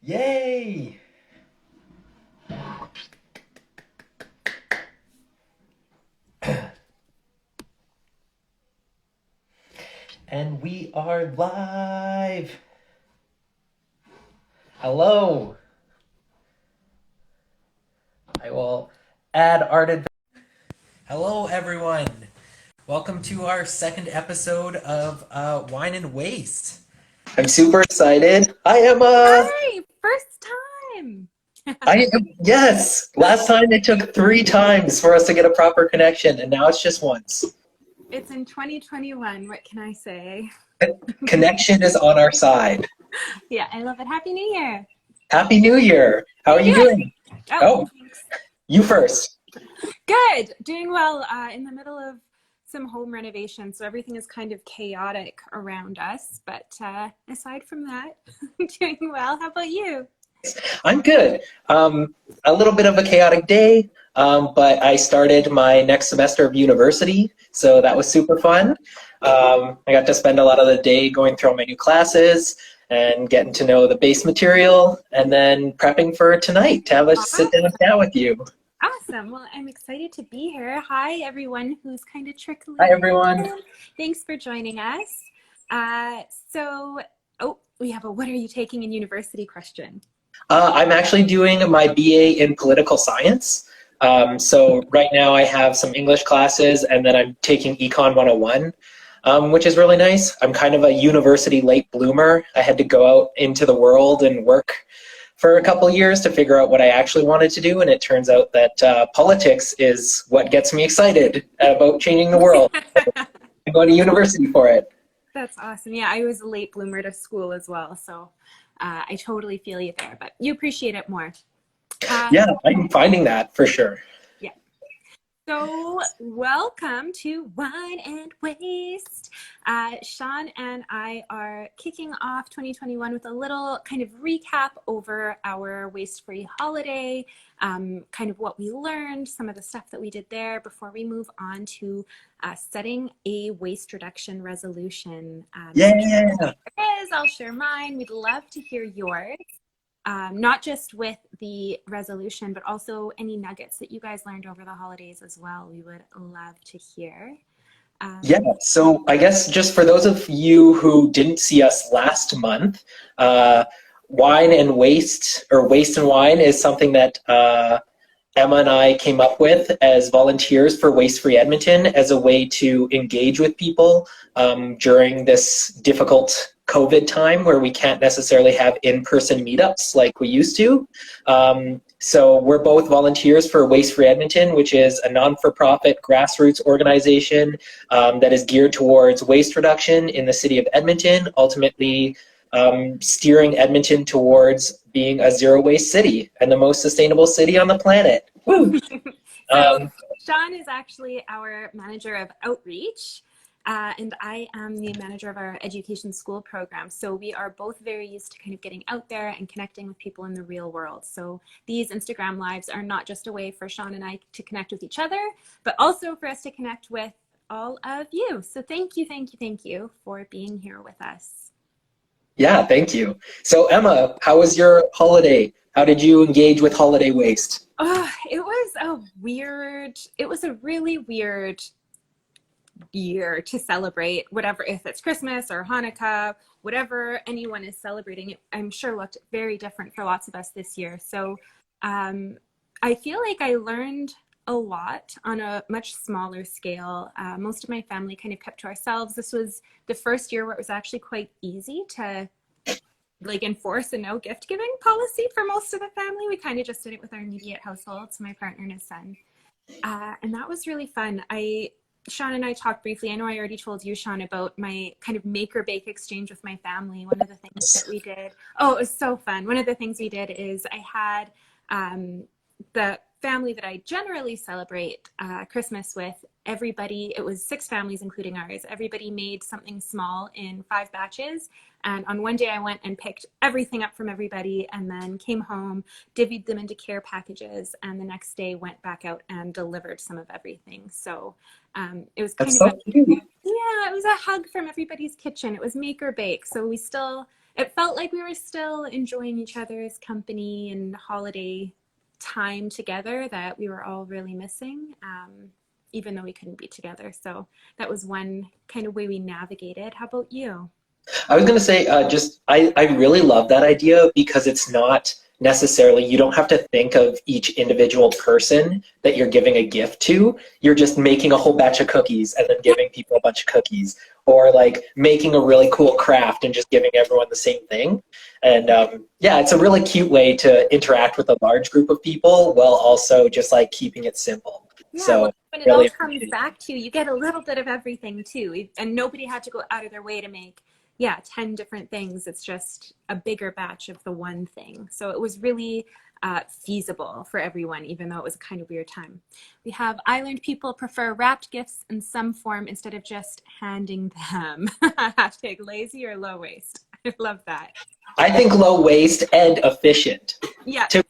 Yay! And we are live. Hello. I will add art. Hello, everyone. Welcome to our second episode of Wine and Waste. I'm super excited. Hi, Emma. Hi, first time. Yes. Last time it took 3 times for us to get a proper connection, and now it's just once. It's in 2021. What can I say? Connection is on our side. Yeah, I love it. Happy New Year. Happy New Year. How are you doing? Oh, Thanks. you first. Good. Doing well. In the middle of some home renovation, so everything is kind of chaotic around us. But aside from that, doing well. How about you? I'm good. A little bit of a chaotic day, but I started my next semester of university, so that was super fun. I got to spend a lot of the day going through all my new classes and getting to know the base material, and then prepping for tonight to have a sit down and chat with you. Awesome. Well, I'm excited to be here. Hi, everyone who's kind of trickling Hi, everyone. in. Thanks for joining us. We have a what are you taking in university question. I'm actually doing my BA in political science. So right now I have some English classes, and then I'm taking Econ 101, which is really nice. I'm kind of a university late bloomer. I had to go out into the world and work for a couple years to figure out what I actually wanted to do, and it turns out that politics is what gets me excited about changing the world. I'm going to university for it. That's awesome. Yeah, I was a late bloomer to school as well, so I totally feel you there, but you appreciate it more. Yeah, I'm finding that for sure. Yeah. So welcome to Wine and Waste. Shawn and I are kicking off 2021 with a little kind of recap over our waste-free holiday, kind of what we learned, some of the stuff that we did there before we move on to setting a waste reduction resolution. Yeah. I'll share mine. We'd love to hear yours. Not just with the resolution, but also any nuggets that you guys learned over the holidays as well. We would love to hear. Yeah, so I guess just for those of you who didn't see us last month, wine and waste, or waste and wine, is something that Emma and I came up with as volunteers for Waste Free Edmonton as a way to engage with people during this difficult COVID time where we can't necessarily have in-person meetups like we used to. So we're both volunteers for Waste Free Edmonton, which is a non-for-profit grassroots organization that is geared towards waste reduction in the city of Edmonton, ultimately steering Edmonton towards being a zero-waste city and the most sustainable city on the planet. Woo! Shawn is actually our manager of outreach. And I am the manager of our education school program. So we are both very used to kind of getting out there and connecting with people in the real world. So these Instagram lives are not just a way for Shawn and I to connect with each other, but also for us to connect with all of you. So thank you for being here with us. Yeah, thank you. So Emma, how was your holiday? How did you engage with holiday waste? It was a really weird year to celebrate whatever, if it's Christmas or Hanukkah, whatever anyone is celebrating, it, I'm sure looked very different for lots of us this year. So I feel like I learned a lot on a much smaller scale. Most of my family kind of kept to ourselves. This was the first year where it was actually quite easy to like enforce a no gift giving policy for most of the family. We kind of just did it with our immediate household, so my partner and his son. And that was really fun. Shawn and I talked briefly. I know I already told you, Shawn, about my kind of make or bake exchange with my family. One of the things that we did, it was so fun. One of the things we did is I had the family that I generally celebrate Christmas with, everybody, it was 6 families, including ours. Everybody made something small in 5 batches. And on one day I went and picked everything up from everybody and then came home, divvied them into care packages. And the next day went back out and delivered some of everything. So it was kind of Cute. yeah, it was a hug from everybody's kitchen. It was make or bake. So we still it felt like we were still enjoying each other's company and holiday time together that we were all really missing, even though we couldn't be together. So that was one kind of way we navigated. How about you? I was going to say, I really love that idea because it's not necessarily, you don't have to think of each individual person that you're giving a gift to. You're just making a whole batch of cookies and then giving people a bunch of cookies, or like making a really cool craft and just giving everyone the same thing. And yeah, it's a really cute way to interact with a large group of people while also just like keeping it simple. Yeah, well, So when it all really comes appreciate it. back to you, you get a little bit of everything too. And nobody had to go out of their way to make, yeah, 10 different things. It's just a bigger batch of the one thing. So it was really feasible for everyone, even though it was a kind of weird time. We have, I learned people prefer wrapped gifts in some form instead of just handing them. Hashtag lazy or low waste. I love that. I think low waste and efficient. Yeah, To,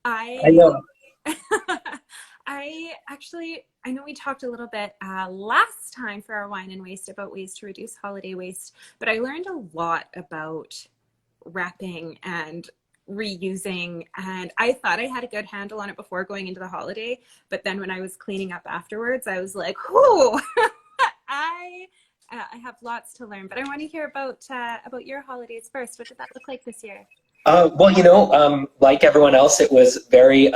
I I know. I actually, I know we talked a little bit last time for our wine and waste about ways to reduce holiday waste, but I learned a lot about wrapping and reusing, and I thought I had a good handle on it before going into the holiday, but then when I was cleaning up afterwards, I was like, whoo, I have lots to learn, but I want to hear about your holidays first. What did that look like this year? Well, like everyone else, it was very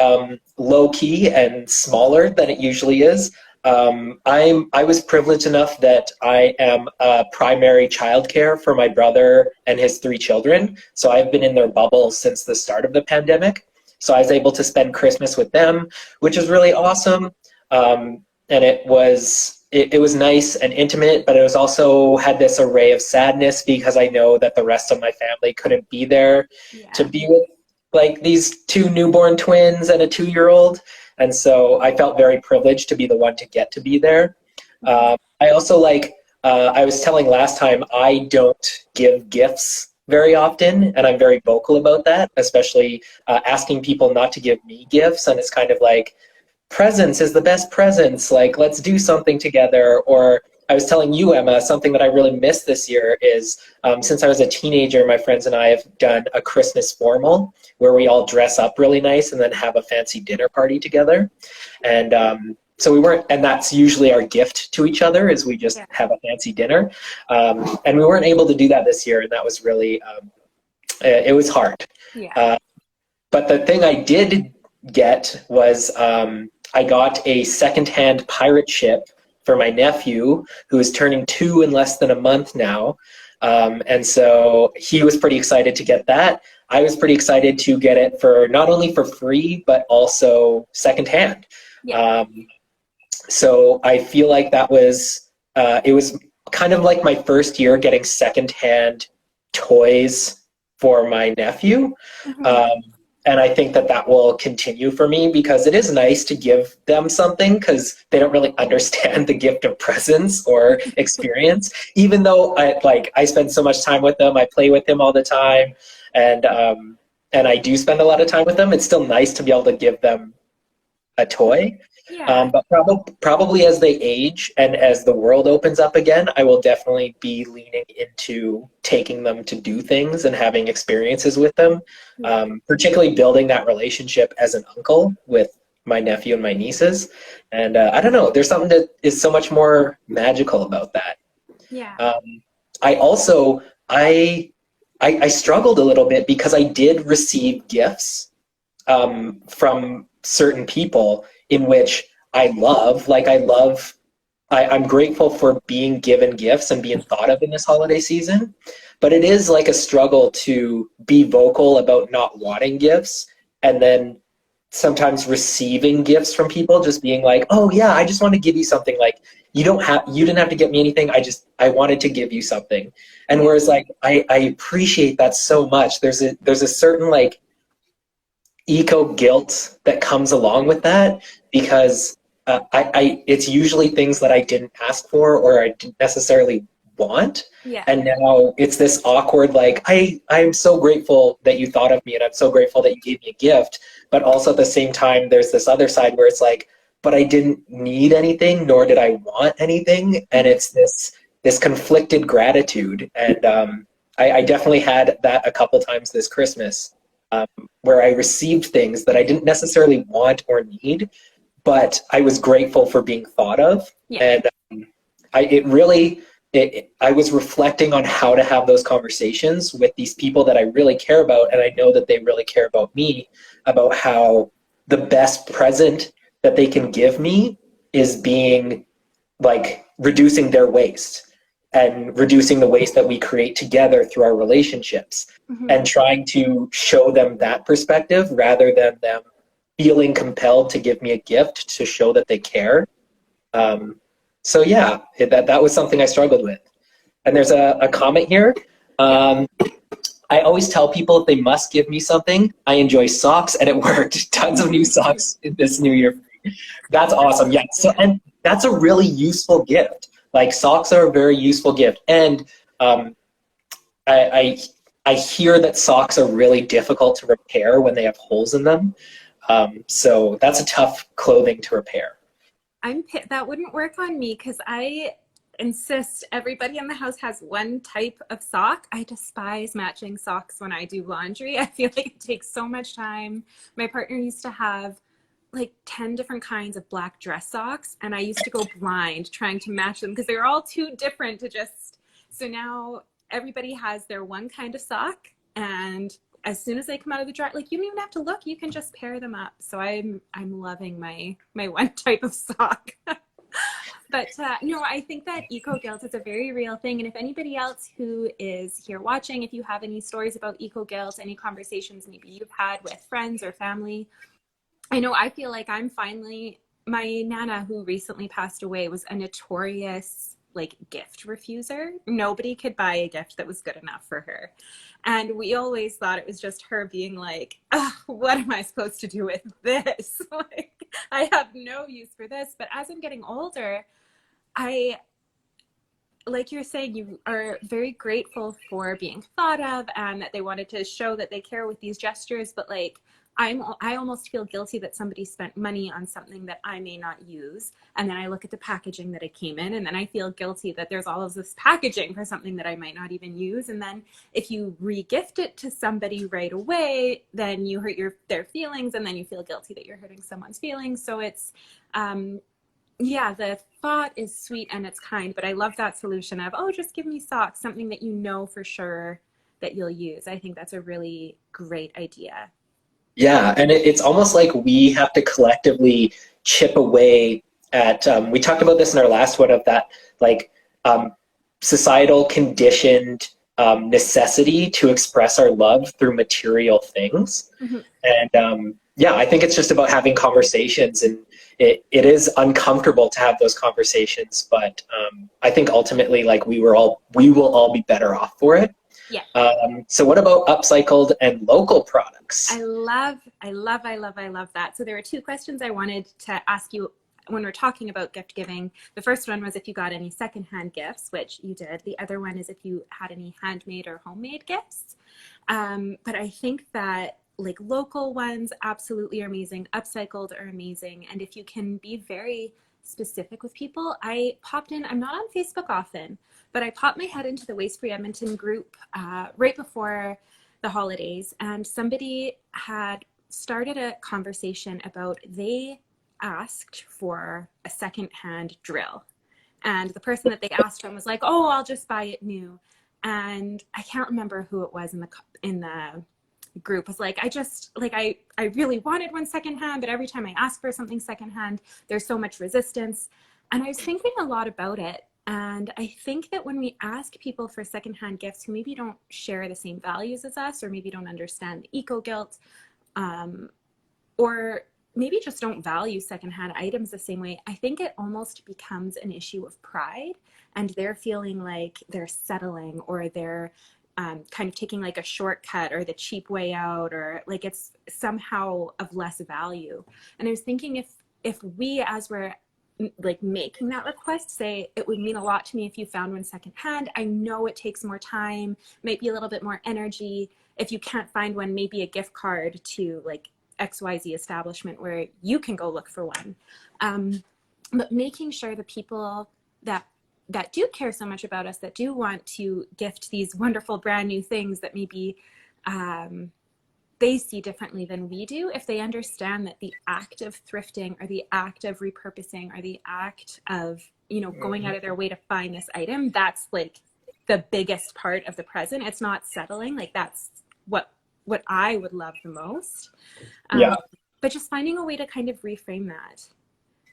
low key and smaller than it usually is. I was privileged enough that I am primary childcare for my brother and his 3 children. So I've been in their bubble since the start of the pandemic. So I was able to spend Christmas with them, which is really awesome. And it was nice and intimate, but it was also had this array of sadness because I know that the rest of my family couldn't be there to Yeah. be with like these 2 newborn twins and a 2-year-old. And so I felt very privileged to be the one to get to be there. I also I was telling last time, I don't give gifts very often, and I'm very vocal about that, especially asking people not to give me gifts. And it's kind of like, presence is the best presence, like let's do something together. Or I was telling you, Emma, something that I really missed this year is since I was a teenager, my friends and I have done a Christmas formal where we all dress up really nice and then have a fancy dinner party together. And so we weren't, and that's usually our gift to each other, is we just Yeah. have a fancy dinner. And we weren't able to do that this year, and that was really it was hard. Yeah. But the thing I did get was I got a secondhand pirate ship for my nephew, who is turning 2 in less than a month now. And so he was pretty excited to get that. I was pretty excited to get it for not only for free, but also secondhand. Yeah. So I feel like that was, it was kind of like my first year getting secondhand toys for my nephew. Mhm. And I think that that will continue for me because it is nice to give them something because they don't really understand the gift of presence or experience. Even though I spend so much time with them, I play with them all the time, and I do spend a lot of time with them. It's still nice to be able to give them a toy. Yeah. But probably as they age and as the world opens up again, I will definitely be leaning into taking them to do things and having experiences with them, particularly building that relationship as an uncle with my nephew and my nieces. And I don't know, there's something that is so much more magical about that. Yeah. I also, I struggled a little bit because I did receive gifts from certain people in which I'm grateful for being given gifts and being thought of in this holiday season, but it is like a struggle to be vocal about not wanting gifts and then sometimes receiving gifts from people just being like, oh yeah, I just want to give you something. Like you didn't have to get me anything. I wanted to give you something. And whereas like, I appreciate that so much. There's a certain like eco guilt that comes along with that because it's usually things that I didn't ask for or I didn't necessarily want. Yeah. And now it's this awkward, like, I'm so grateful that you thought of me and I'm so grateful that you gave me a gift. But also at the same time, there's this other side where it's like, but I didn't need anything, nor did I want anything. And it's this conflicted gratitude. And I definitely had that a couple times this Christmas, where I received things that I didn't necessarily want or need, but I was grateful for being thought of. Yeah. And I was reflecting on how to have those conversations with these people that I really care about, and I know that they really care about me, about how the best present that they can give me is being like reducing their waste and reducing the waste that we create together through our relationships, Mm-hmm. and trying to show them that perspective rather than them feeling compelled to give me a gift to show that they care. So yeah, that was something I struggled with. And there's a comment here. Yeah. I always tell people if they must give me something, I enjoy socks, and it worked. Tons of new socks this new year. That's awesome. Yeah. So, and that's a really useful gift. Like socks are a very useful gift. And um, I, I hear that socks are really difficult to repair when they have holes in them. So that's a tough clothing to repair. That wouldn't work on me because I insist everybody in the house has one type of sock. I despise matching socks when I do laundry. I feel like it takes so much time. My partner used to have like 10 different kinds of black dress socks, and I used to go blind trying to match them because they were all too different to just. So now everybody has their one kind of sock, and as soon as they come out of the dryer, like you don't even have to look, you can just pair them up. So I'm loving my one type of sock. But no, I think that eco guilt is a very real thing. And if anybody else who is here watching, if you have any stories about eco guilt, any conversations maybe you've had with friends or family, I know I feel like I'm finally, my Nana who recently passed away was a notorious like gift refuser. Nobody could buy a gift that was good enough for her. And we always thought it was just her being like, oh, what am I supposed to do with this? Like, I have no use for this. But as I'm getting older, I, like you're saying, you are very grateful for being thought of and that they wanted to show that they care with these gestures. But like, I almost feel guilty that somebody spent money on something that I may not use. And then I look at the packaging that it came in, and then I feel guilty that there's all of this packaging for something that I might not even use. And then if you re-gift it to somebody right away, then you hurt their feelings, and then you feel guilty that you're hurting someone's feelings. So it's, yeah, the thought is sweet and it's kind, but I love that solution of, oh, just give me socks, something that you know for sure that you'll use. I think that's a really great idea. Yeah, and it's almost like we have to collectively chip away at. We talked about this in our last one of that, like um, societal conditioned necessity to express our love through material things. Mm-hmm. And yeah, I think it's just about having conversations, and it is uncomfortable to have those conversations, but I think ultimately, like we will all be better off for it. Yeah. So what about upcycled and local products? I love that. So there are two questions I wanted to ask you when we're talking about gift giving. The first one was if you got any secondhand gifts, which you did. The other one is if you had any handmade or homemade gifts. But I think that like local ones absolutely are amazing. Upcycled are amazing. And if you can be very specific with people, I popped in, I'm not on Facebook often, but I popped my head into the Waste Free Edmonton group right before the holidays, and somebody had started a conversation about they asked for a secondhand drill. And the person that they asked from was like, oh, I'll just buy it new. And I can't remember who it was in the group was like, I really wanted one secondhand, but every time I ask for something secondhand, there's so much resistance. And I was thinking a lot about it. And I think that when we ask people for secondhand gifts who maybe don't share the same values as us, or maybe don't understand the eco guilt, or maybe just don't value secondhand items the same way, I think it almost becomes an issue of pride, and they're feeling like they're settling, or they're kind of taking like a shortcut or the cheap way out, or like it's somehow of less value. And I was thinking if we, as we're like making that request, say it would mean a lot to me if you found one secondhand. I know it takes more time, maybe a little bit more energy. If you can't find one, maybe a gift card to like XYZ establishment where you can go look for one. But making sure the people that that do care so much about us, that do want to gift these wonderful brand new things that maybe they see differently than we do, if they understand that the act of thrifting or the act of repurposing or the act of, you know, going out of their way to find this item, that's like the biggest part of the present. It's not settling. Like that's what I would love the most. Yeah. But just finding a way to kind of reframe that.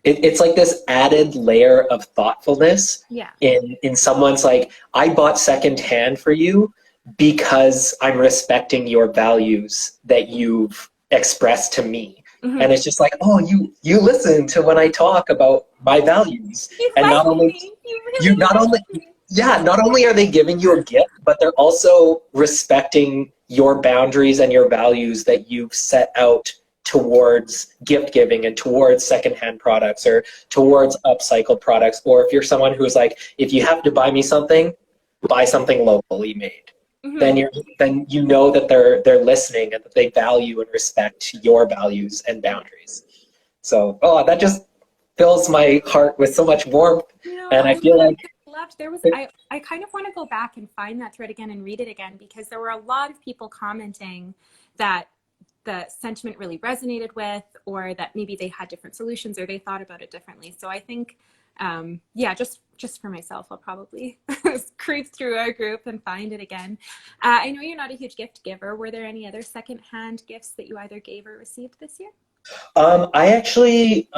It's like this added layer of thoughtfulness Yeah. in someone's like, I bought secondhand for you because I'm respecting your values that you've expressed to me. Mm-hmm. And it's just like, oh, you listen to when I talk about my values. You And like not only me. You really not like only me. yeah, not only are they giving you a gift, but they're also respecting your boundaries and your values that you've set out towards gift giving and towards secondhand products or towards upcycled products. Or if you're someone who's like, if you have to buy me something, buy something locally made. Mm-hmm. Then you know that they're listening and that they value and respect your values and boundaries. So that just fills my heart with so much warmth. No, And I feel like I kind of want to go back and find that thread again and read it again, because there were a lot of people commenting that the sentiment really resonated with, or that maybe they had different solutions or they thought about it differently. So I think, just for myself, I'll probably creep through our group and find it again. I know you're not a huge gift giver. Were there any other secondhand gifts that you either gave or received this year? I actually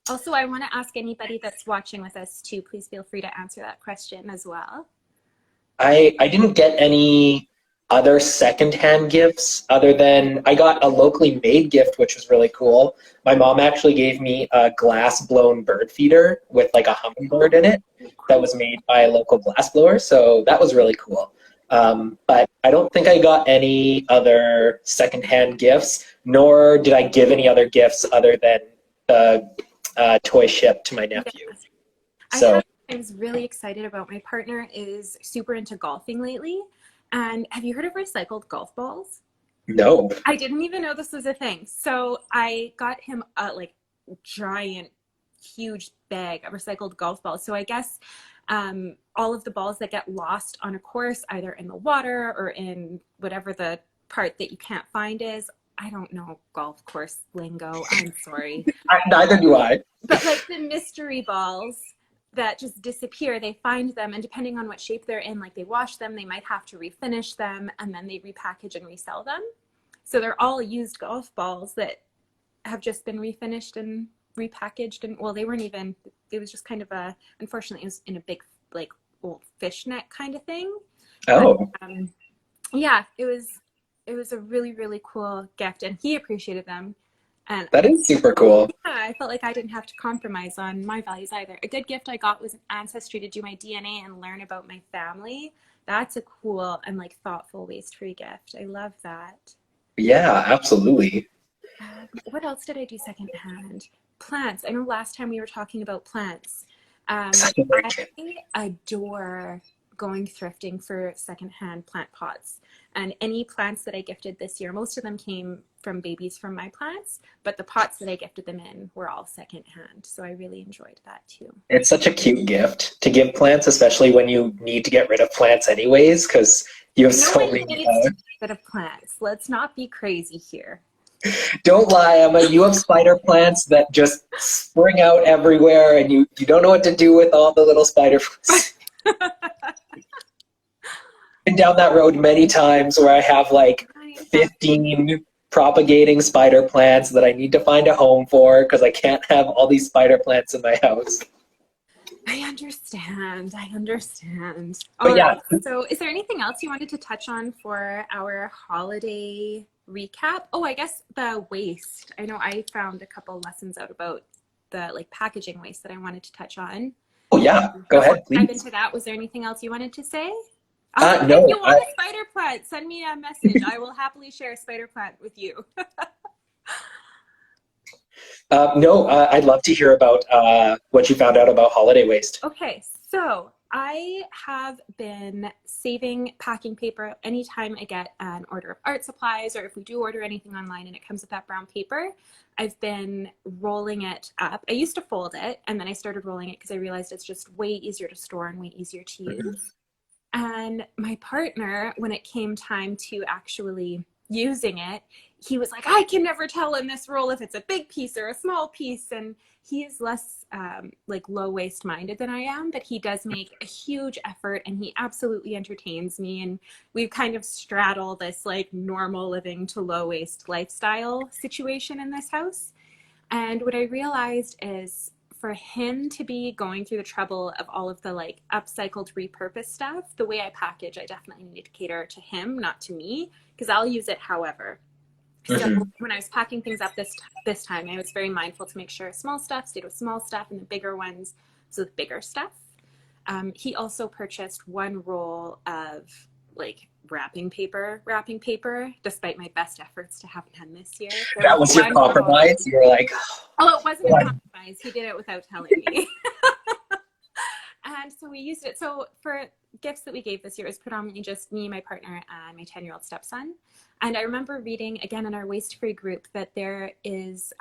Also, I want to ask anybody that's watching with us too, please feel free to answer that question as well. I didn't get any other secondhand gifts other than I got a locally made gift, which was really cool. My mom actually gave me a glass blown bird feeder with like a hummingbird in it that was made by a local glassblower. So that was really cool. But I don't think I got any other secondhand gifts, nor did I give any other gifts other than the toy ship to my nephew. Yeah. I was really excited about, my partner is super into golfing lately. And have you heard of recycled golf balls? No. I didn't even know this was a thing. So I got him a giant, huge bag of recycled golf balls. So I guess all of the balls that get lost on a course, either in the water or in whatever the part that you can't find is. I don't know golf course lingo. I'm sorry. Neither do I. But like the mystery balls that just disappear, they find them, and depending on what shape they're in, like they wash them, they might have to refinish them, and then they repackage and resell them. So they're all used golf balls that have just been refinished and repackaged. And well, they weren't even, it was just kind of unfortunately it was in a big like old fishnet kind of thing. Oh. But, yeah, it was a really, really cool gift, and he appreciated them. And that is super cool. Yeah, I felt like I didn't have to compromise on my values either. A good gift I got was an ancestry to do my DNA and learn about my family. That's a cool and like thoughtful waste-free gift. I love that. Yeah, absolutely. What else did I do secondhand? Plants. I know last time we were talking about plants. I adore going thrifting for secondhand plant pots. And any plants that I gifted this year, most of them came from babies from my plants, but the pots that I gifted them in were all secondhand. So I really enjoyed that too. It's such a cute gift to give plants, especially when you need to get rid of plants anyways, because you have so many. Needs to get rid of plants. Let's not be crazy here. Don't lie, Emma. You have spider plants that just spring out everywhere, and you don't know what to do with all the little spider plants. Been down that road many times where I have like 15 propagating spider plants that I need to find a home for because I can't have all these spider plants in my house. I understand. But yeah. Right. So is there anything else you wanted to touch on for our holiday recap? Oh, I guess the waste. I know I found a couple lessons out about the like packaging waste that I wanted to touch on. Oh yeah, go ahead, please. Dive into that. Was there anything else you wanted to say? No. If you want a spider plant, send me a message. I will happily share a spider plant with you. No, I'd love to hear about what you found out about holiday waste. Okay, so I have been saving packing paper anytime I get an order of art supplies, or if we do order anything online and it comes with that brown paper, I've been rolling it up. I used to fold it, and then I started rolling it because I realized it's just way easier to store and way easier to use. And my partner, when it came time to actually using it, he was like, I can never tell in this roll if it's a big piece or a small piece. And he is less like low waste minded than I am, but he does make a huge effort, and he absolutely entertains me. And we kind of straddle this like normal living to low waste lifestyle situation in this house. And what I realized is, for him to be going through the trouble of all of the like upcycled, repurposed stuff, the way I package, I definitely need to cater to him, not to me, because I'll use it however. So when I was packing things up this time, I was very mindful to make sure small stuff stayed with small stuff, and the bigger ones was with bigger stuff. He also purchased one roll of like wrapping paper, despite my best efforts to have it done this year. That was your compromise? You were like, oh, it wasn't a compromise. He did it without telling me. And so we used it. So for gifts that we gave this year, it was predominantly just me, my partner, and my 10-year-old stepson. And I remember reading, again, in our waste-free group, that there is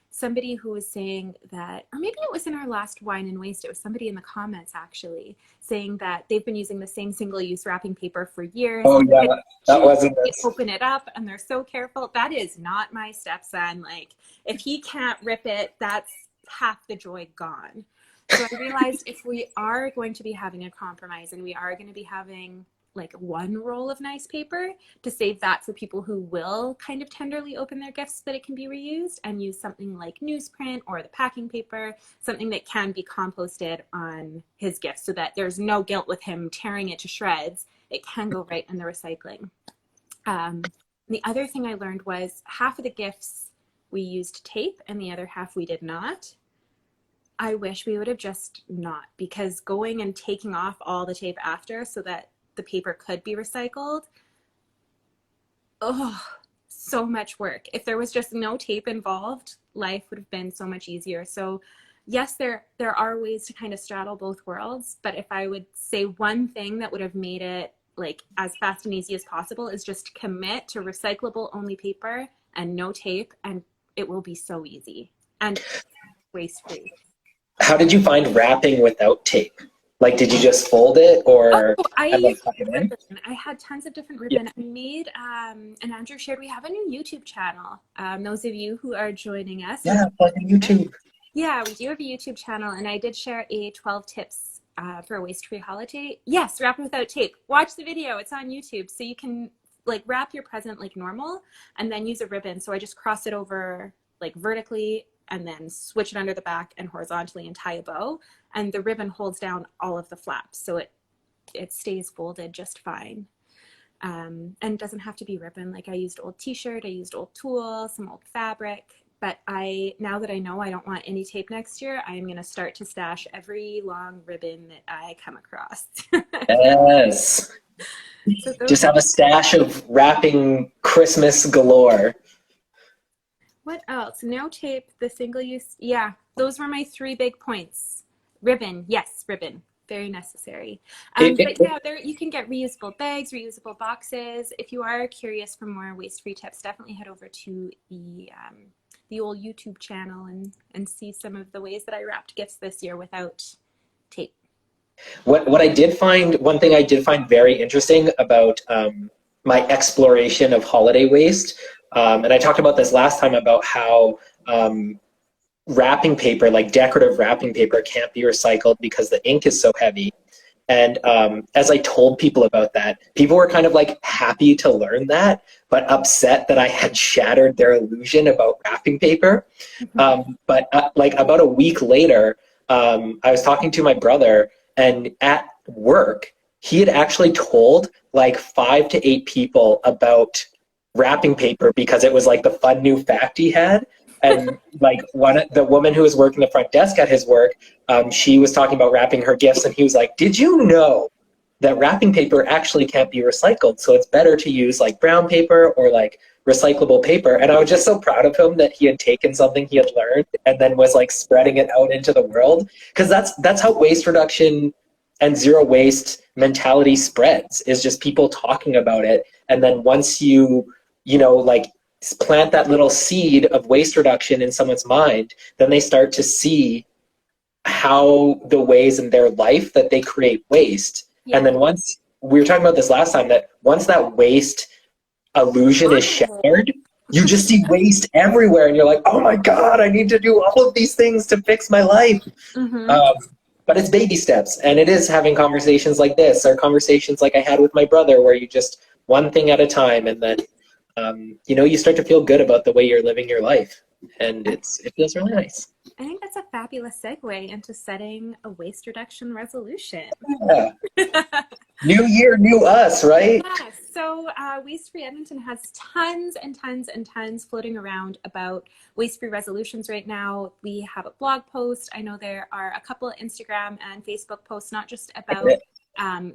somebody who was saying that, or maybe it was in our last Wine and Waste, it was somebody in the comments actually, saying that they've been using the same single-use wrapping paper for years. Oh yeah, that wasn't it. Open it up and they're so careful. That is not my stepson. Like, if he can't rip it, that's half the joy gone. So I realized if we are going to be having a compromise, and we are going to be having like one roll of nice paper, to save that for people who will kind of tenderly open their gifts so that it can be reused, and use something like newsprint or the packing paper, something that can be composted on his gift so that there's no guilt with him tearing it to shreds. It can go right in the recycling. The other thing I learned was half of the gifts we used tape and the other half we did not. I wish we would have just not, because going and taking off all the tape after so that the paper could be recycled, oh, so much work. If there was just no tape involved, life would have been so much easier. So yes, there are ways to kind of straddle both worlds, but if I would say one thing that would have made it like as fast and easy as possible, is just commit to recyclable only paper and no tape, and it will be so easy and waste free. How did you find wrapping without tape? Like, did you just fold it, or I had tons of different ribbon. Yeah. I made, and Andrew shared, we have a new YouTube channel. Those of you who are joining us. Yeah, plug in YouTube. Yeah, we do have a YouTube channel, and I did share a 12 tips for a waste-free holiday. Yes, wrap without tape. Watch the video. It's on YouTube. So you can like wrap your present like normal, and then use a ribbon. So I just cross it over like vertically, and then switch it under the back and horizontally, and tie a bow. And the ribbon holds down all of the flaps, so it stays folded just fine. And it doesn't have to be ribbon. Like, I used old t-shirt, I used old tulle, some old fabric. But now that I know I don't want any tape next year, I'm gonna start to stash every long ribbon that I come across. Yes. So just have a stash of wrapping Christmas galore. What else? No tape, the single use. Yeah, those were my 3 big points. Ribbon, yes, ribbon, very necessary. But yeah, you can get reusable bags, reusable boxes. If you are curious for more waste-free tips, definitely head over to the old YouTube channel and see some of the ways that I wrapped gifts this year without tape. What I did find, one thing I did find very interesting about my exploration of holiday waste, and I talked about this last time about how wrapping paper, like decorative wrapping paper, can't be recycled because the ink is so heavy. And as I told people about that, people were kind of like happy to learn that, but upset that I had shattered their illusion about wrapping paper. But like about a week later, I was talking to my brother, and at work, he had actually told like 5 to 8 people about wrapping paper because it was like the fun new fact he had. And like the woman who was working the front desk at his work, she was talking about wrapping her gifts, and he was like, did you know that wrapping paper actually can't be recycled? So it's better to use like brown paper or like recyclable paper. And I was just so proud of him that he had taken something he had learned and then was like spreading it out into the world. Because that's how waste reduction and zero waste mentality spreads, is just people talking about it. And then once like plant that little seed of waste reduction in someone's mind, then they start to see how the ways in their life that they create waste. Yeah. And then once, we were talking about this last time, that once that waste illusion is shattered, you just see waste everywhere, and you're like, oh my God, I need to do all of these things to fix my life. But it's baby steps, and it is having conversations like this, or conversations like I had with my brother, where you just one thing at a time, and then you start to feel good about the way you're living your life, and it feels really nice. I think that's a fabulous segue into setting a waste reduction resolution. Yeah. New year, new us, right? Yeah. So Waste Free Edmonton has tons and tons and tons floating around about waste-free resolutions right now. We have a blog post. I know there are a couple of Instagram and Facebook posts, not just about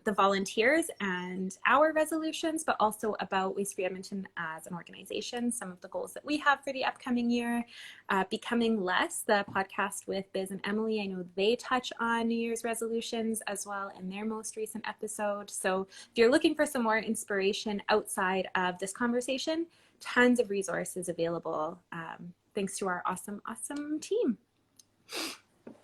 the volunteers and our resolutions, but also about Waste Free Edmonton as an organization, some of the goals that we have for the upcoming year. Becoming Less, the podcast with Biz and Emily, I know they touch on New Year's resolutions as well in their most recent episode. So if you're looking for some more inspiration outside of this conversation, tons of resources available thanks to our awesome team.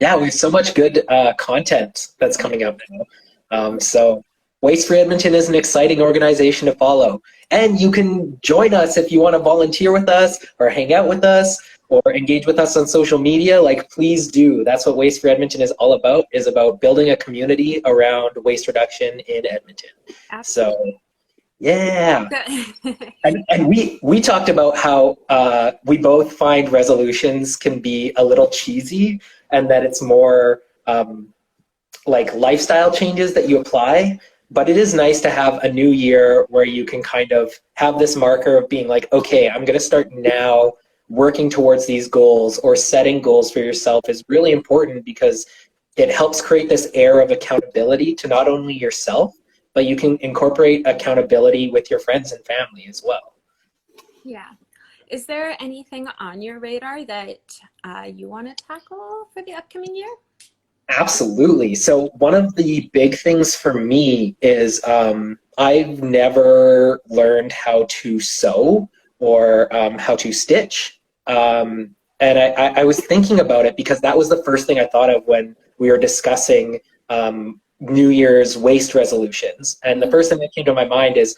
Yeah, we have so much good content that's coming up now. So Waste Free Edmonton is an exciting organization to follow. And you can join us if you want to volunteer with us or hang out with us or engage with us on social media. Please do. That's what Waste Free Edmonton is all about, is about building a community around waste reduction in Edmonton. Absolutely. So, yeah. and we talked about how we both find resolutions can be a little cheesy, and that it's more like lifestyle changes that you apply. But it is nice to have a new year where you can kind of have this marker of being like, okay, I'm going to start now working towards these goals, or setting goals for yourself is really important, because it helps create this air of accountability to not only yourself, but you can incorporate accountability with your friends and family as well. Yeah. Is there anything on your radar that you want to tackle for the upcoming year? Absolutely. So one of the big things for me is I've never learned how to sew or how to stitch. And I was thinking about it because that was the first thing I thought of when we were discussing New Year's waste resolutions. And the first thing that came to my mind is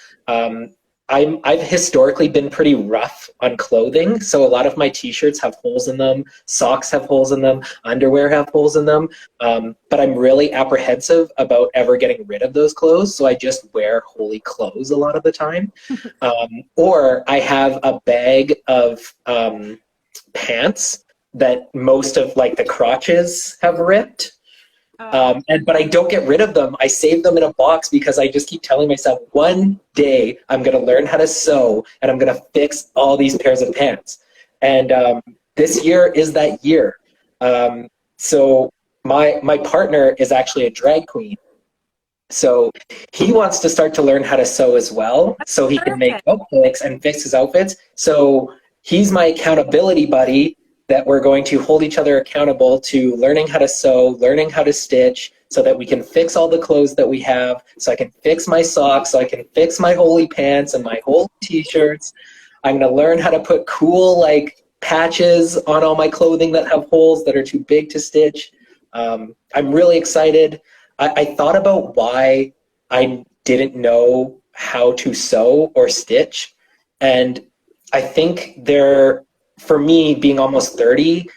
I've historically been pretty rough on clothing. So a lot of my t-shirts have holes in them, socks have holes in them, underwear have holes in them. But I'm really apprehensive about ever getting rid of those clothes. So I just wear holey clothes a lot of the time. Or I have a bag of pants that most of the crotches have ripped. But I don't get rid of them. I save them in a box because I just keep telling myself, one day I'm going to learn how to sew and I'm going to fix all these pairs of pants. And this year is that year. So my partner is actually a drag queen. So he wants to start to learn how to sew as well, so he can make outfits and fix his outfits. So he's my accountability buddy, that we're going to hold each other accountable to learning how to sew, learning how to stitch, so that we can fix all the clothes that we have, so I can fix my socks, so I can fix my holey pants and my whole t-shirts. I'm going to learn how to put cool patches on all my clothing that have holes that are too big to stitch. I'm really excited. I thought about why I didn't know how to sew or stitch, and I think for me, being almost 30,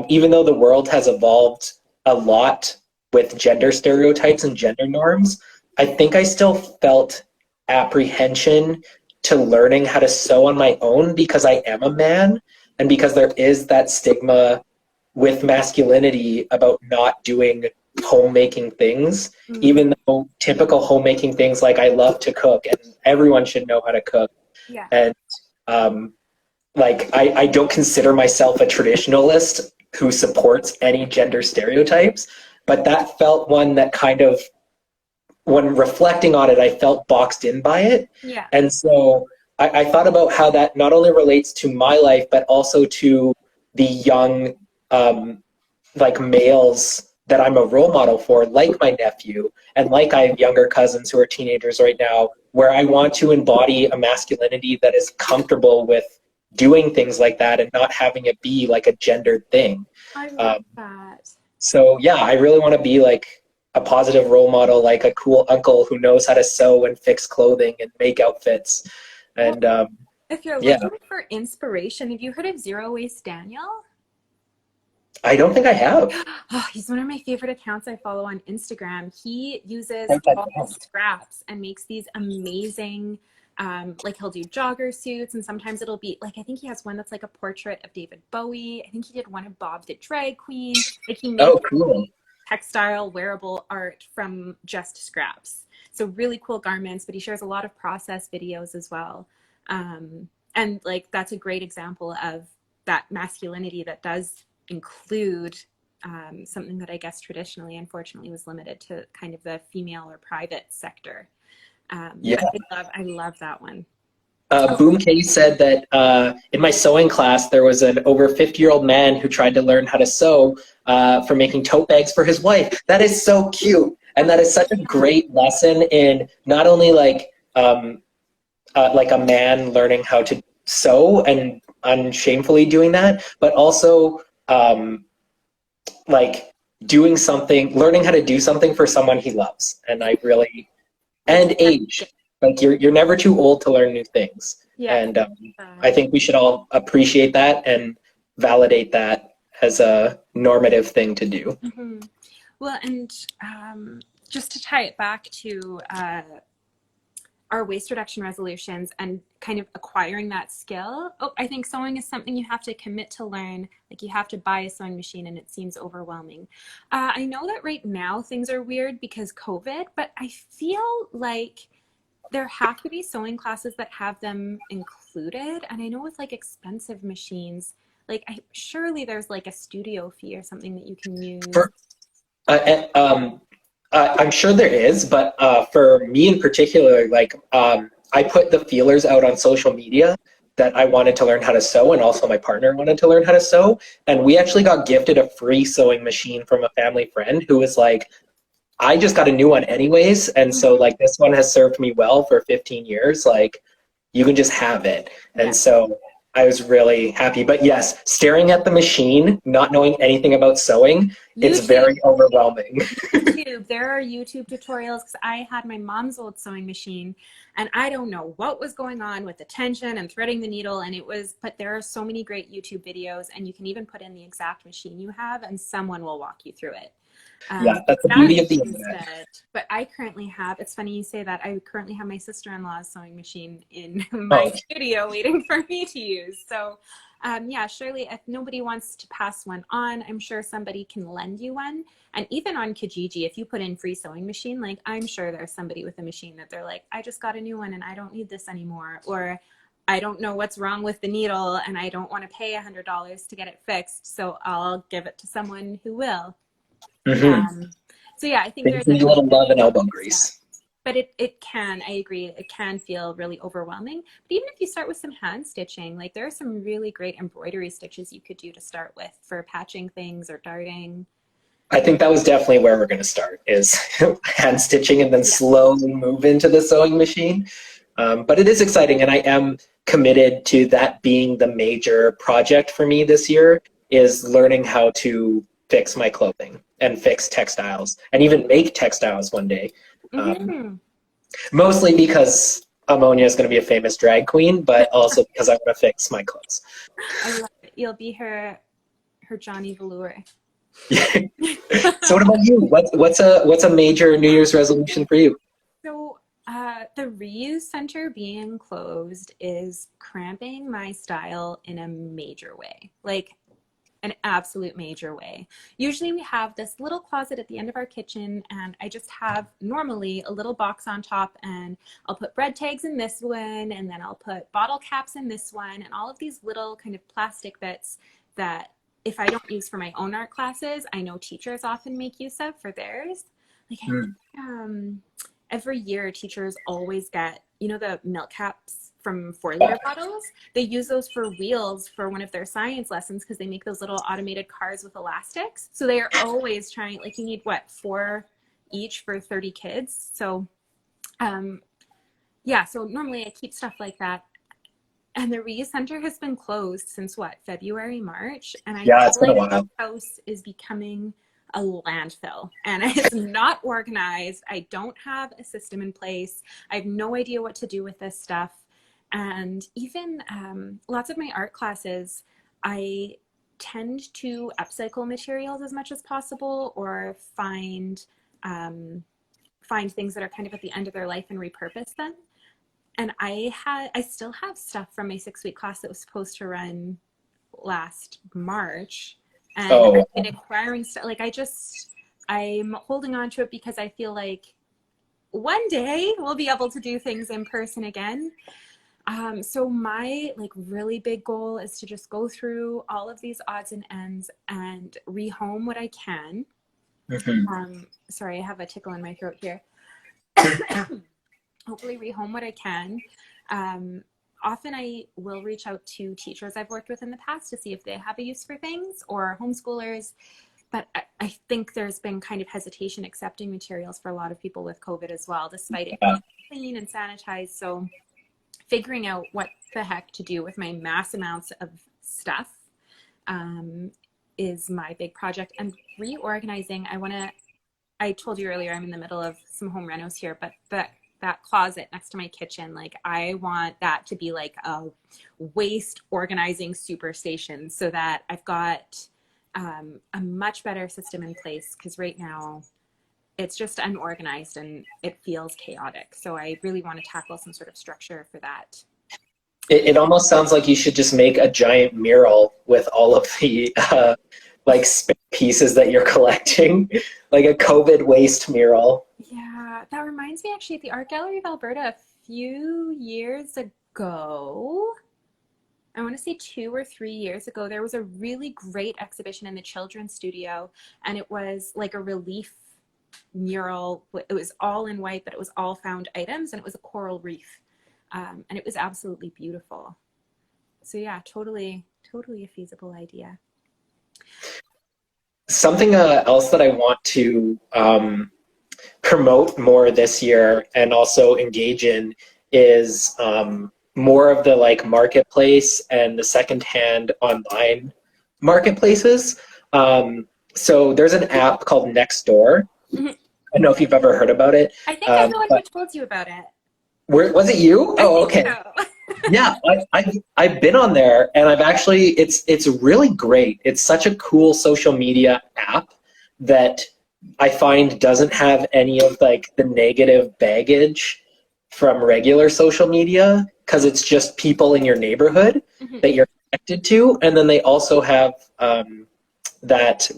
even though the world has evolved a lot with gender stereotypes and gender norms, I think I still felt apprehension to learning how to sew on my own, because I am a man, and because there is that stigma with masculinity about not doing homemaking things, even though typical homemaking things, like I love to cook and everyone should know how to cook. Yeah. And I don't consider myself a traditionalist who supports any gender stereotypes, but that felt one that kind of, when reflecting on it, I felt boxed in by it. Yeah. And so I thought about how that not only relates to my life, but also to the young, males that I'm a role model for, like my nephew, and like I have younger cousins who are teenagers right now, where I want to embody a masculinity that is comfortable with doing things like that and not having it be like a gendered thing. I love that. So yeah, I really want to be like a positive role model, like a cool uncle who knows how to sew and fix clothing and make outfits. Well, And if you're yeah, looking for inspiration, have you heard of Zero Waste Daniel? I don't think I have. Oh, he's one of my favorite accounts I follow on Instagram. He uses Write that all down. scraps and makes these amazing, like he'll do jogger suits, and sometimes it'll be like, I think he has one that's like a portrait of David Bowie. I think he did one of Bob the Drag Queen. Like he makes Oh, cool. textile wearable art from just scraps. So really cool garments, but he shares a lot of process videos as well. And like that's a great example of that masculinity that does include something that I guess traditionally, unfortunately, was limited to kind of the female or private sector. Yeah. I love that one. Boom K said that in my sewing class, there was an over 50-year-old man who tried to learn how to sew for making tote bags for his wife. That is so cute. And that is such a great lesson in not only like a man learning how to sew and unshamefully doing that, but also like doing something, learning how to do something for someone he loves. And I really, and age. Like you're never too old to learn new things. Yeah. And I think we should all appreciate that and validate that as a normative thing to do. Mm-hmm. Well, and just to tie it back to our waste reduction resolutions and kind of acquiring that skill. Oh, I think sewing is something you have to commit to learn. Like you have to buy a sewing machine and it seems overwhelming. I know that right now things are weird because COVID, but I feel like there have to be sewing classes that have them included. And I know with like expensive machines, like surely there's like a studio fee or something that you can use. I'm sure there is, but for me in particular, like I put the feelers out on social media that I wanted to learn how to sew, and also my partner wanted to learn how to sew, and we actually got gifted a free sewing machine from a family friend who was like, I just got a new one anyways, and so like this one has served me well for 15 years. Like you can just have it, and so I was really happy. But yes, staring at the machine, not knowing anything about sewing, it's very overwhelming. YouTube. There are YouTube tutorials because I had my mom's old sewing machine and I don't know what was going on with the tension and threading the needle, and but there are so many great YouTube videos, and you can even put in the exact machine you have and someone will walk you through it. Yeah, that's the beauty of the internet. But I currently have, it's funny you say that, I currently have my sister-in-law's sewing machine in my studio waiting for me to use. So yeah, surely if nobody wants to pass one on, I'm sure somebody can lend you one. And even on Kijiji, if you put in free sewing machine, like I'm sure there's somebody with a machine that they're like, I just got a new one and I don't need this anymore. Or I don't know what's wrong with the needle and I don't want to pay $100 to get it fixed. So I'll give it to someone who will. Mm-hmm. So yeah, I think there's a little love and elbow grease. But it can, I agree, it can feel really overwhelming. But even if you start with some hand stitching, like there are some really great embroidery stitches you could do to start with for patching things or darting. I think that was definitely where we're going to start, is hand stitching and then slowly move into the sewing machine. But it is exciting, and I am committed to that being the major project for me this year, is learning how to fix my clothing and fix textiles and even make textiles one day. Mostly because Ammonia is going to be a famous drag queen, but also because I want to fix my clothes. I love it. You'll be her Johnny Velour. So what about you? What's a major New Year's resolution for you? So the reuse center being closed is cramping my style in a major way. Like an absolute major way. Usually we have this little closet at the end of our kitchen, and I just have normally a little box on top, and I'll put bread tags in this one, and then I'll put bottle caps in this one, and all of these little kind of plastic bits that if I don't use for my own art classes, I know teachers often make use of for theirs. Like every year teachers always get the milk caps from 4-liter bottles? They use those for wheels for one of their science lessons because they make those little automated cars with elastics. So they are always trying, like, you need what, 4 each for 30 kids. So yeah, so normally I keep stuff like that. And the reuse center has been closed since what, February, March? And I Yeah, it's feel been a like while. the house is becoming a landfill, and it's not organized. I don't have a system in place. I have no idea what to do with this stuff. And even lots of my art classes, I tend to upcycle materials as much as possible, or find things that are kind of at the end of their life and repurpose them. And I still have stuff from my 6-week class that was supposed to run last March. And Oh, I've been acquiring stuff. Like, I'm holding on to it because I feel like one day we'll be able to do things in person again. So my like really big goal is to just go through all of these odds and ends and rehome what I can. Sorry, I have a tickle in my throat here. Hopefully rehome what I can. Often I will reach out to teachers I've worked with in the past to see if they have a use for things, or homeschoolers. But I think there's been kind of hesitation accepting materials for a lot of people with COVID as well, despite it being clean and sanitized. So figuring out what the heck to do with my mass amounts of stuff is my big project. And reorganizing, I told you earlier, I'm in the middle of some home renos here, but that closet next to my kitchen, like, I want that to be like a waste organizing superstation, so that I've got a much better system in place, because right now it's just unorganized and it feels chaotic. So I really want to tackle some sort of structure for that. it almost sounds like you should just make a giant mural with all of the like spare pieces that you're collecting, like a COVID waste mural. Yeah, that reminds me, actually, at the Art Gallery of Alberta a few years ago, I want to say 2 or 3 years ago, there was a really great exhibition in the children's studio, and it was like a relief mural. It was all in white, but it was all found items, and it was a coral reef, and it was absolutely beautiful. So yeah, totally a feasible idea. Something else that I want to promote more this year and also engage in is more of the like marketplace and the secondhand online marketplaces. So there's an app called Nextdoor. I don't know if you've ever heard about it. I think I'm the one who told you about it. Was it you? Oh, okay. So. Yeah, I've been on there, and I've actually, it's really great. It's such a cool social media app that I find doesn't have any of like the negative baggage from regular social media, because it's just people in your neighborhood that you're connected to. And then they also have that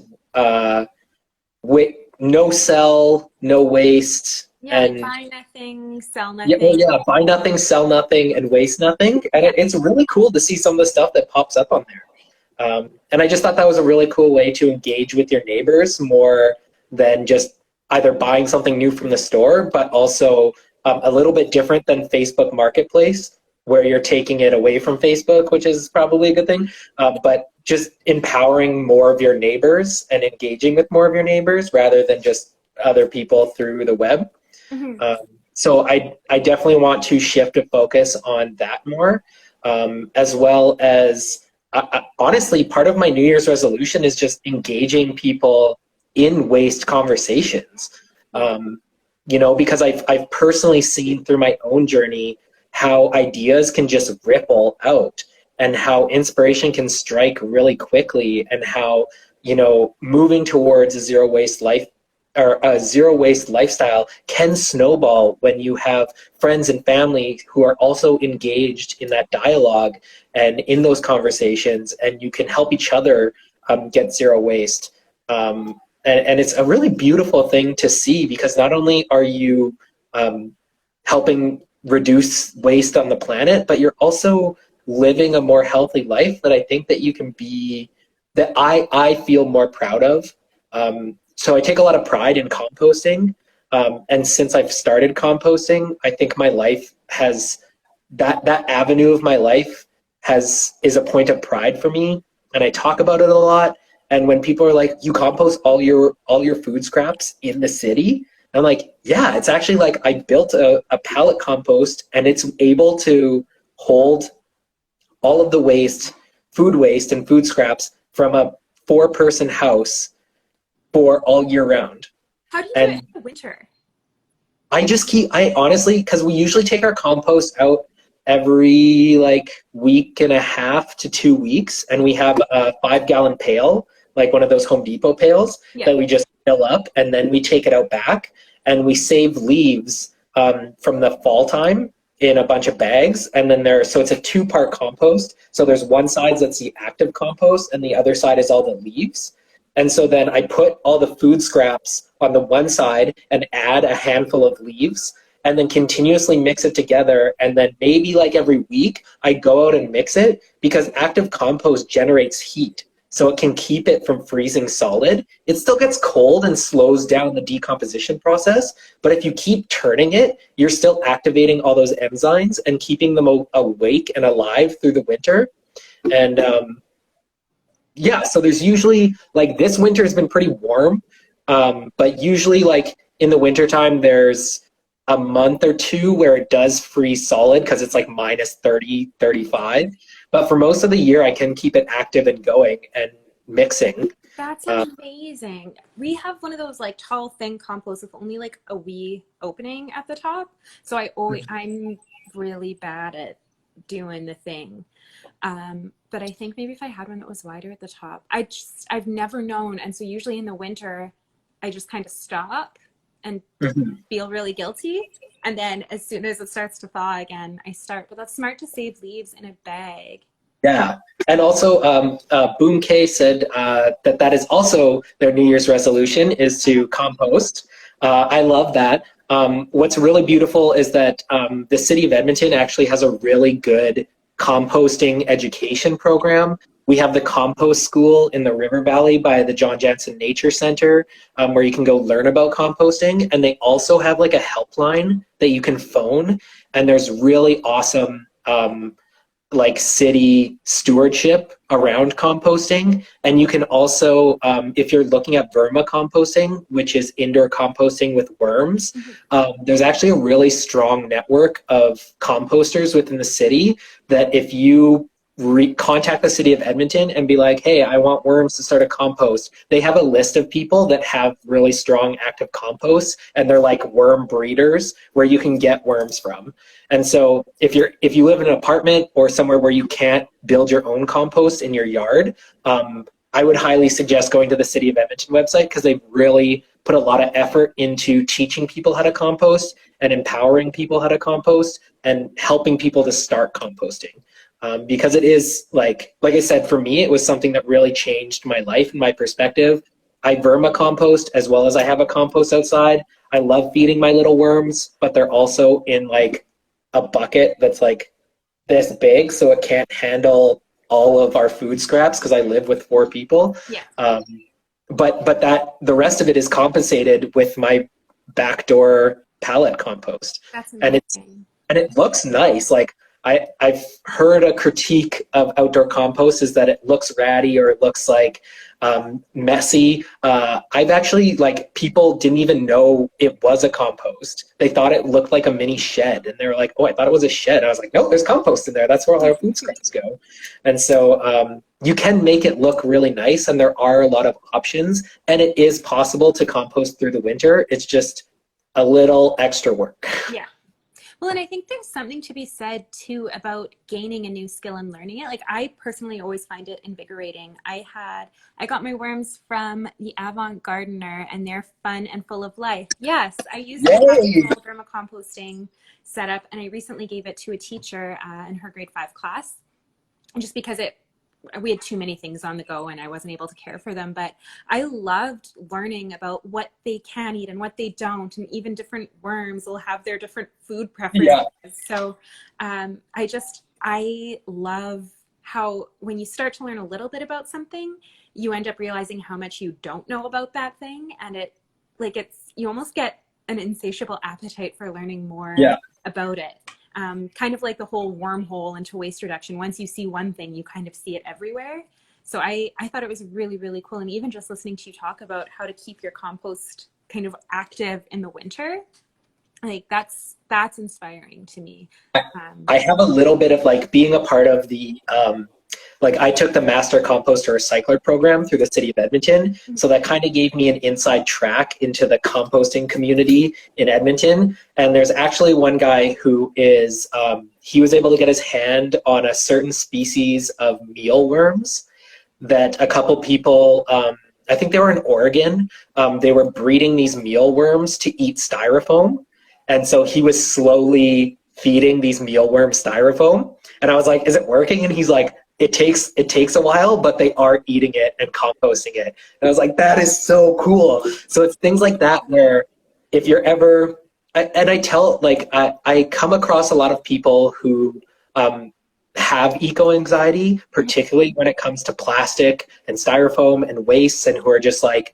no sell, no waste. Yeah, and buy nothing, sell nothing. Yeah, buy nothing, sell nothing, and waste nothing. And it's really cool to see some of the stuff that pops up on there. And I just thought that was a really cool way to engage with your neighbors more than just either buying something new from the store, but also a little bit different than Facebook Marketplace, where you're taking it away from Facebook, which is probably a good thing, but just empowering more of your neighbors and engaging with more of your neighbors rather than just other people through the web. So I definitely want to shift a focus on that more, as well as honestly, part of my New Year's resolution is just engaging people in waste conversations. Because I've personally seen through my own journey how ideas can just ripple out, and how inspiration can strike really quickly, and how, moving towards a zero waste life or a zero waste lifestyle can snowball when you have friends and family who are also engaged in that dialogue and in those conversations, and you can help each other get zero waste. And it's a really beautiful thing to see, because not only are you helping reduce waste on the planet, but you're also living a more healthy life that I think that you can be, that I feel more proud of. So I take a lot of pride in composting. And since I've started composting, I think my life has that avenue of my life is a point of pride for me, and I talk about it a lot. And when people are like, "You compost all your food scraps in the city?" I'm like, "Yeah, it's actually like I built a pallet compost, and it's able to hold all of the waste, food waste and food scraps from a 4-person house for all year round." How do you do it in And the winter? I honestly, because we usually take our compost out every like week and a half to 2 weeks, and we have a 5-gallon pail, like one of those Home Depot pails Yeah. that we just fill up, and then we take it out back, and we save leaves from the fall time in a bunch of bags, and then so it's a 2-part compost. So there's one side that's the active compost, and the other side is all the leaves. And so then I put all the food scraps on the one side and add a handful of leaves and then continuously mix it together. And then maybe like every week I go out and mix it, because active compost generates heat. So it can keep it from freezing solid. It still gets cold and slows down the decomposition process. But if you keep turning it, you're still activating all those enzymes and keeping them awake and alive through the winter. And yeah, so there's usually, like, this winter has been pretty warm, but usually like in the wintertime there's a month or two where it does freeze solid because it's like minus 30, 35. But for most of the year I can keep it active and going and mixing. That's Um, amazing. We have one of those like tall, thin composts with only like a wee opening at the top. So I'm really bad at doing the thing. But I think maybe if I had one that was wider at the top, I've never known. And so usually in the winter, I just kind of stop and mhm. feel really guilty. And then as soon as it starts to thaw again, I start. But that's smart to save leaves in a bag. Yeah. And also, Boom K said that is also their New Year's resolution, is to compost. I love that. What's really beautiful is that the city of Edmonton actually has a really good composting education program. We have the compost school in the River Valley by the John Jansen Nature Center, where you can go learn about composting. And they also have like a helpline that you can phone. And there's really awesome like city stewardship around composting. And you can also, if you're looking at vermicomposting, which is indoor composting with worms, there's actually a really strong network of composters within the city that if you contact the city of Edmonton and be like, "Hey, I want worms to start a compost," they have a list of people that have really strong active composts, and they're like worm breeders where you can get worms from. And so if you live in an apartment or somewhere where you can't build your own compost in your yard, I would highly suggest going to the City of Edmonton website, because they've really put a lot of effort into teaching people how to compost and empowering people how to compost and helping people to start composting. Because it is, like I said, for me, it was something that really changed my life and my perspective. I vermicompost as well as I have a compost outside. I love feeding my little worms, but they're also in like a bucket that's like this big, so it can't handle all of our food scraps because I live with 4 people. Yeah. But that the rest of it is compensated with my backdoor pallet compost, That's and amazing. it looks nice. Like I've heard a critique of outdoor compost is that it looks ratty or it looks like messy. I've actually, like, people didn't even know it was a compost. They thought it looked like a mini shed, and they were like, "Oh, I thought it was a shed." I was like, "No, there's compost in there. That's where all our food scraps go." And so you can make it look really nice, and there are a lot of options, and it is possible to compost through the winter. It's just a little extra work. Yeah. Well, and I think there's something to be said too about gaining a new skill and learning it. Like, I personally always find it invigorating. I got my worms from the Avant Gardener, and they're fun and full of life. Yes, I use a Yay! small vermicomposting setup, and I recently gave it to a teacher in her grade 5 class, just because we had too many things on the go and I wasn't able to care for them. But I loved learning about what they can eat and what they don't. And even different worms will have their different food preferences. Yeah. So I love how when you start to learn a little bit about something, you end up realizing how much you don't know about that thing. And you almost get an insatiable appetite for learning more Yeah. about it. kind of like the whole wormhole into waste reduction. Once you see one thing, you kind of see it everywhere. So I thought it was really, really cool. And even just listening to you talk about how to keep your compost kind of active in the winter, like that's inspiring to me. I have a little bit of like being a part of the like I took the Master Composter Recycler program through the city of Edmonton. So that kind of gave me an inside track into the composting community in Edmonton. And there's actually one guy who is, he was able to get his hand on a certain species of mealworms that a couple people, I think they were in Oregon, they were breeding these mealworms to eat styrofoam. And so he was slowly feeding these mealworm styrofoam. And I was like, is it working? And he's like, it takes a while, but they are eating it and composting it. And I was like, that is so cool. So it's things like that where if you're ever, and I tell, like, I come across a lot of people who have eco-anxiety, particularly when it comes to plastic and styrofoam and wastes, and who are just like,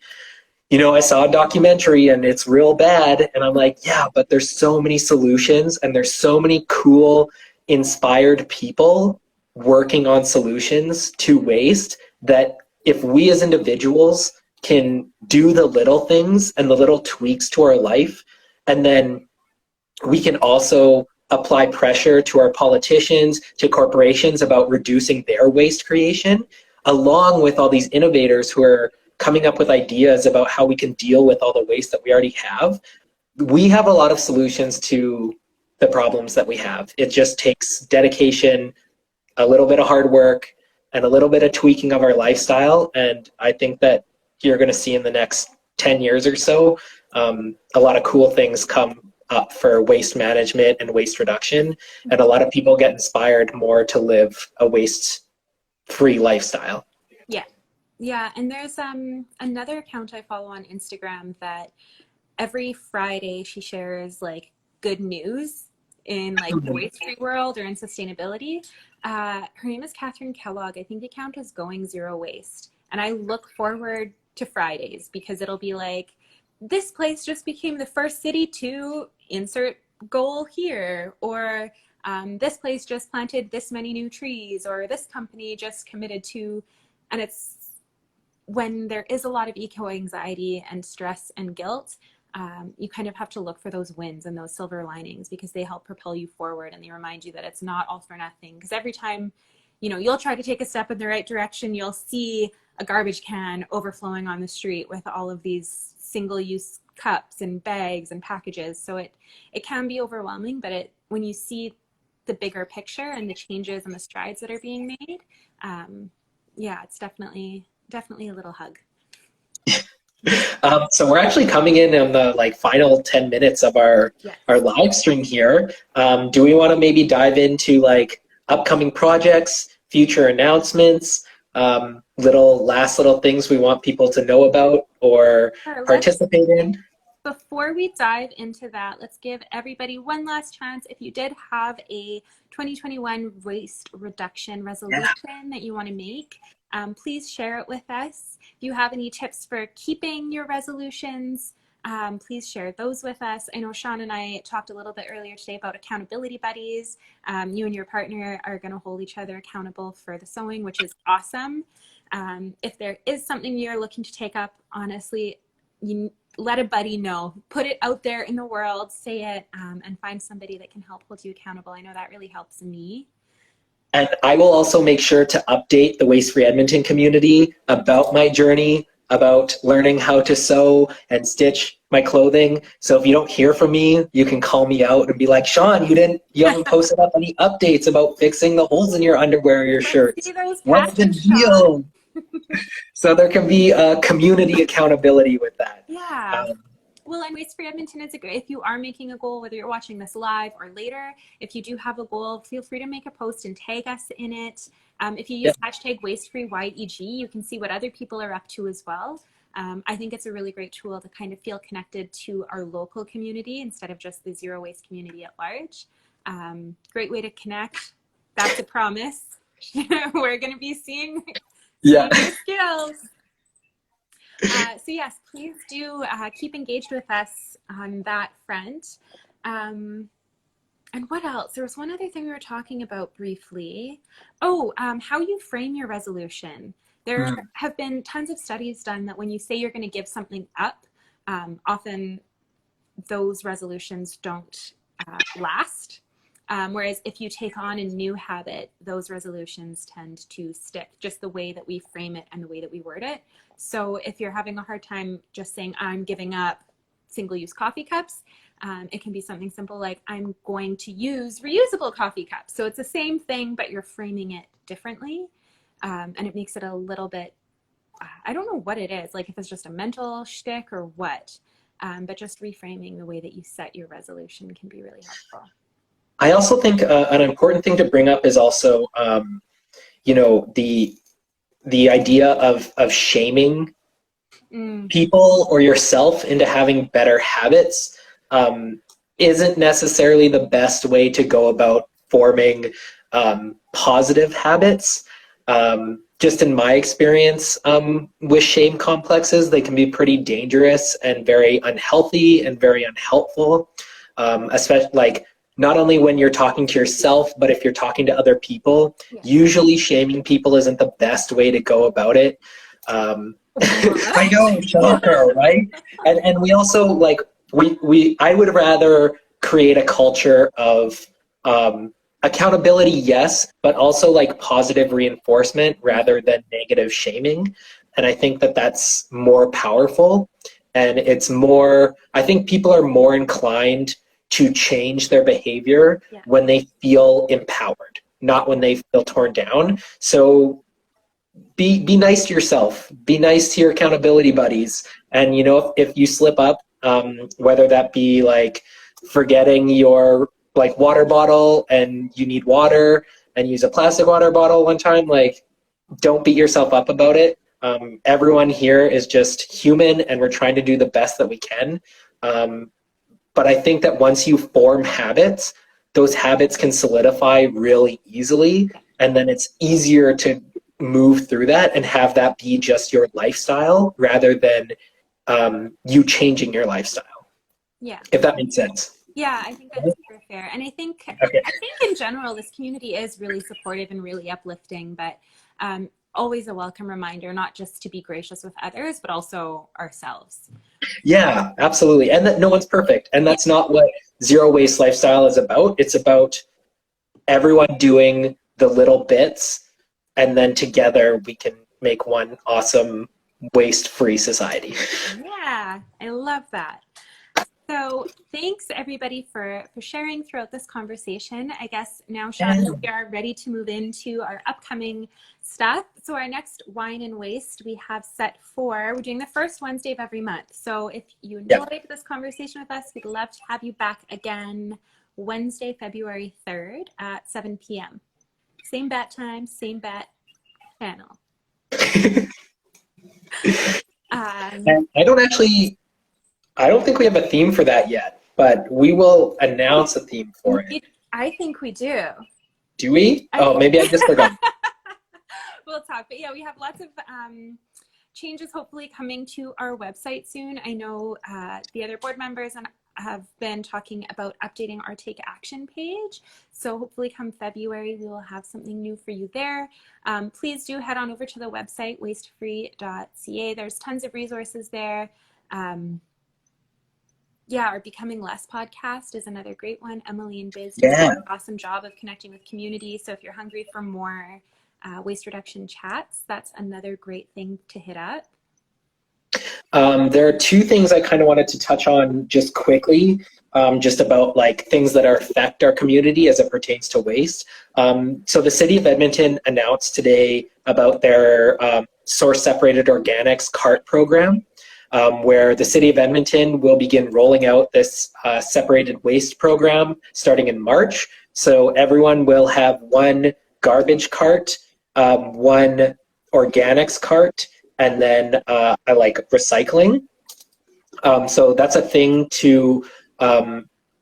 you know, I saw a documentary and it's real bad. And I'm like, yeah, but there's so many solutions and there's so many cool, inspired people working on solutions to waste that if we as individuals can do the little things and the little tweaks to our life, and then we can also apply pressure to our politicians, to corporations about reducing their waste creation, along with all these innovators who are coming up with ideas about how we can deal with all the waste that we already have. We have a lot of solutions to the problems that we have. It just takes dedication, a little bit of hard work, and a little bit of tweaking of our lifestyle. And I think that you're going to see in the next 10 years or so, a lot of cool things come up for waste management and waste reduction. And a lot of people get inspired more to live a waste-free lifestyle. Yeah. Yeah. And there's another account I follow on Instagram that every Friday she shares like good news in like the waste-free world or in sustainability. Her name is Catherine Kellogg. I think the account is Going Zero Waste. And I look forward to Fridays because it'll be like, this place just became the first city to insert goal here, or this place just planted this many new trees, or this company just committed to, and it's when there is a lot of eco-anxiety and stress and guilt, you kind of have to look for those wins and those silver linings because they help propel you forward and they remind you that it's not all for nothing. Because every time, you know, you'll try to take a step in the right direction, you'll see a garbage can overflowing on the street with all of these single-use cups and bags and packages. So it can be overwhelming, but when you see the bigger picture and the changes and the strides that are being made, yeah, it's definitely a little hug. So we're actually coming in on the like final 10 minutes of our live stream here. Do we want to maybe dive into like upcoming projects, future announcements, little things we want people to know about or participate in? Before we dive into that, let's give everybody one last chance. If you did have a 2021 waste reduction resolution that you want to make, please share it with us. If you have any tips for keeping your resolutions, please share those with us. I know Shawn and I talked a little bit earlier today about accountability buddies. You and your partner are going to hold each other accountable for the sewing, which is awesome. If there is something you're looking to take up, honestly, you let a buddy know. Put it out there in the world, say it, and find somebody that can help hold you accountable. I know that really helps me. And I will also make sure to update the Waste Free Edmonton community about my journey, about learning how to sew and stitch my clothing. So if you don't hear from me, you can call me out and be like, Shawn, you haven't posted up any updates about fixing the holes in your underwear or your shirts. What's the deal? So there can be community accountability with that. Yeah. Well, and Waste Free Edmonton is if you are making a goal, whether you're watching this live or later, if you do have a goal, feel free to make a post and tag us in it. If you use hashtag WasteFreeYEG, you can see what other people are up to as well. I think it's a really great tool to kind of feel connected to our local community instead of just the zero waste community at large. Great way to connect. That's a promise. We're going to be seeing your skills. So yes, please do keep engaged with us on that front. I And what else? There was one other thing we were talking about briefly. Oh, how you frame your resolution. There have been tons of studies done that when you say you're going to give something up, often those resolutions don't last. Whereas if you take on a new habit, those resolutions tend to stick, just the way that we frame it and the way that we word it. So if you're having a hard time just saying, I'm giving up single-use coffee cups, it can be something simple like, I'm going to use reusable coffee cups. So it's the same thing, but you're framing it differently. And it makes it a little bit, I don't know what it is, like if it's just a mental shtick or what, but just reframing the way that you set your resolution can be really helpful. I also think an important thing to bring up is also, the idea of shaming people or yourself into having better habits isn't necessarily the best way to go about forming positive habits. Just in my experience with shame complexes, they can be pretty dangerous and very unhealthy and very unhelpful, especially like not only when you're talking to yourself, but if you're talking to other people. Yeah. Usually shaming people isn't the best way to go about it. I know, shocker, right? And we also like, I would rather create a culture of accountability, yes, but also like positive reinforcement rather than negative shaming. And I think that that's more powerful, and it's more, I think people are more inclined to change their behavior when they feel empowered, not when they feel torn down. So be nice to yourself, be nice to your accountability buddies. And if you slip up, whether that be like forgetting your like water bottle and you need water and use a plastic water bottle one time, like don't beat yourself up about it. Everyone here is just human and we're trying to do the best that we can. But I think that once you form habits, those habits can solidify really easily. And then it's easier to move through that and have that be just your lifestyle rather than you changing your lifestyle. Yeah. If that makes sense. Yeah, I think that's super fair. And I think in general, this community is really supportive and really uplifting, but always a welcome reminder, not just to be gracious with others, but also ourselves. Yeah, absolutely. And that no one's perfect. And that's not what zero waste lifestyle is about. It's about everyone doing the little bits, and then together we can make one awesome waste-free society. Yeah, I love that. So thanks everybody for sharing throughout this conversation. I guess now, Shawn, we are ready to move into our upcoming stuff. So our next Wine and Waste we have set for, we're doing the first Wednesday of every month. So if you enjoyed this conversation with us, we'd love to have you back again Wednesday, February 3rd at 7 p.m. Same bat time, same bat channel. I don't think we have a theme for that yet, but we will announce a theme for it. I think we do. Do we? Maybe I just forgot. We'll talk. But yeah, we have lots of changes hopefully coming to our website soon. I know the other board members have been talking about updating our Take Action page. So hopefully come February, we will have something new for you there. Please do head on over to the website, wastefree.ca. There's tons of resources there. Our Becoming Less podcast is another great one. Emily and Biz do an awesome job of connecting with community. So if you're hungry for more waste reduction chats, that's another great thing to hit up. There are two things I kind of wanted to touch on just quickly, just about like things that affect our community as it pertains to waste. So the city of Edmonton announced today about their source separated organics cart program. Where the city of Edmonton will begin rolling out this separated waste program starting in March. So everyone will have one garbage cart, one organics cart, and then like recycling. So that's a thing to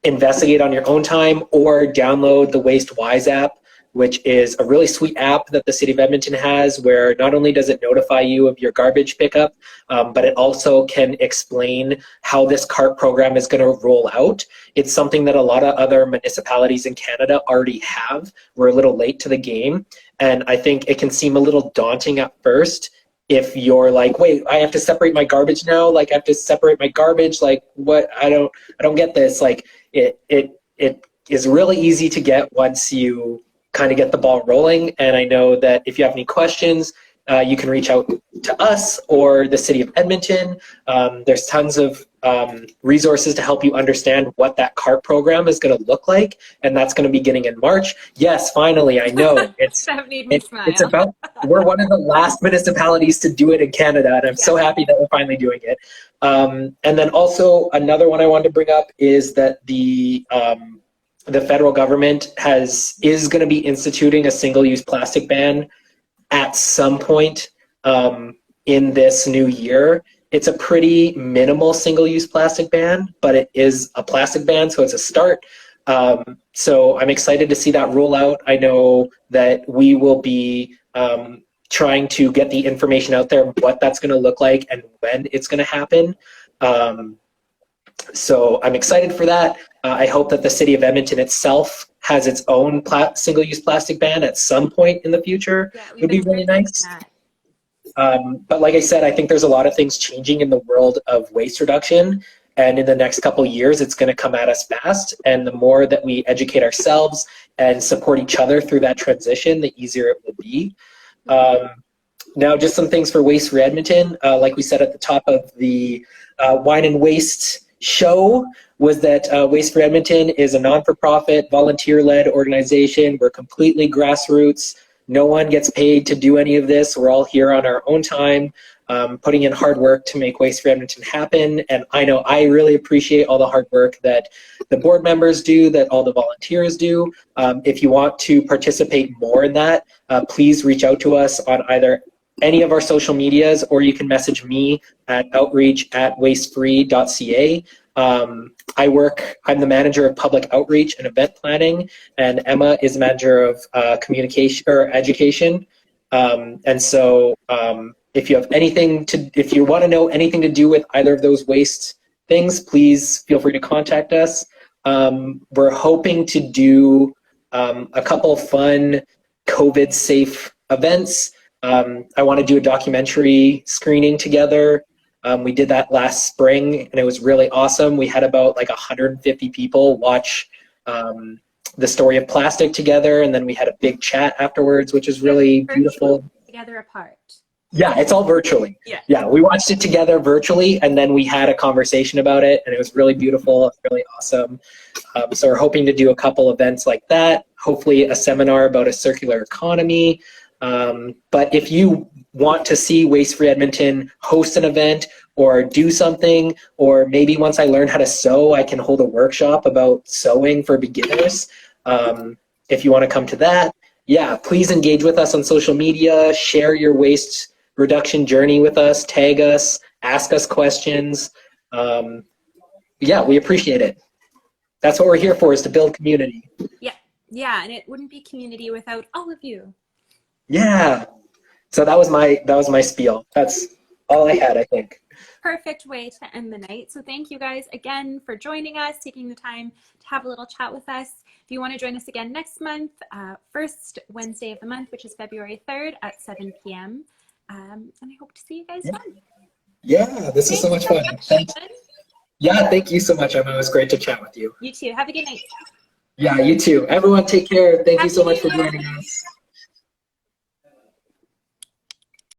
investigate on your own time, or download the Waste Wise app which is a really sweet app that the City of Edmonton has, where not only does it notify you of your garbage pickup, but it also can explain how this cart program is going to roll out. It's something that a lot of other municipalities in Canada already have. We're a little late to the game, and I think it can seem a little daunting at first if you're like, wait, I have to separate my garbage now? Like, I have to separate my garbage? Like, what? I don't get this. Like, it is really easy to get once you kind of get the ball rolling. And I know that if you have any questions, you can reach out to us or the City of Edmonton. There's tons of resources to help you understand what that CART program is going to look like, and that's going to be beginning in March. Yes, finally, I know. That made me smile. It's about, we're one of the last municipalities to do it in Canada, and I'm so happy that we're finally doing it. And then also another one I wanted to bring up is that the federal government is going to be instituting a single-use plastic ban at some point in this new year. It's a pretty minimal single-use plastic ban, but it is a plastic ban, so it's a start. So I'm excited to see that roll out. I know that we will be trying to get the information out there, what that's going to look like and when it's going to happen. So I'm excited for that. I hope that the City of Edmonton itself has its own single-use plastic ban at some point in the future. Yeah, it would be really nice. But like I said, I think there's a lot of things changing in the world of waste reduction. And in the next couple of years, it's going to come at us fast. And the more that we educate ourselves and support each other through that transition, the easier it will be. Now, just some things for Waste for Edmonton. Like we said at the top of the Wine and Waste show, was that Waste for Edmonton is a non-for-profit, volunteer-led organization. We're completely grassroots. No one gets paid to do any of this. We're all here on our own time, putting in hard work to make Waste for Edmonton happen. And I know I really appreciate all the hard work that the board members do, that all the volunteers do. If you want to participate more in that, please reach out to us on either any of our social medias, or you can message me at outreach@wastefree.ca. I'm the manager of public outreach and event planning, and Emma is manager of communication or education. And so if you have if you want to know anything to do with either of those waste things, please feel free to contact us. We're hoping to do a couple fun COVID safe events. I want to do a documentary screening together. We did that last spring, and it was really awesome. We had about like 150 people watch the story of plastic together, and then we had a big chat afterwards, which is really beautiful. Together apart. Yeah, it's all virtually. Yeah, we watched it together virtually, and then we had a conversation about it, and it was really beautiful, really awesome. So we're hoping to do a couple events like that, hopefully a seminar about a circular economy. But if you want to see Waste for Edmonton host an event or do something, or maybe once I learn how to sew, I can hold a workshop about sewing for beginners. If you want to come to that, yeah, please engage with us on social media, share your waste reduction journey with us, tag us, ask us questions. Yeah, we appreciate it. That's what we're here for, is to build community. Yeah, and it wouldn't be community without all of you. Yeah. So that was my spiel. That's all I had, I think. Perfect way to end the night. So thank you guys again for joining us, taking the time to have a little chat with us. If you want to join us again next month, first Wednesday of the month, which is February 3rd at 7 p.m. And I hope to see you guys then. Yeah, this was so much fun. Thanks. Yeah, thank you so much, Emma. It was great to chat with you. You too. Have a good night. Yeah, you too. Everyone take care. Thank you so much for joining us.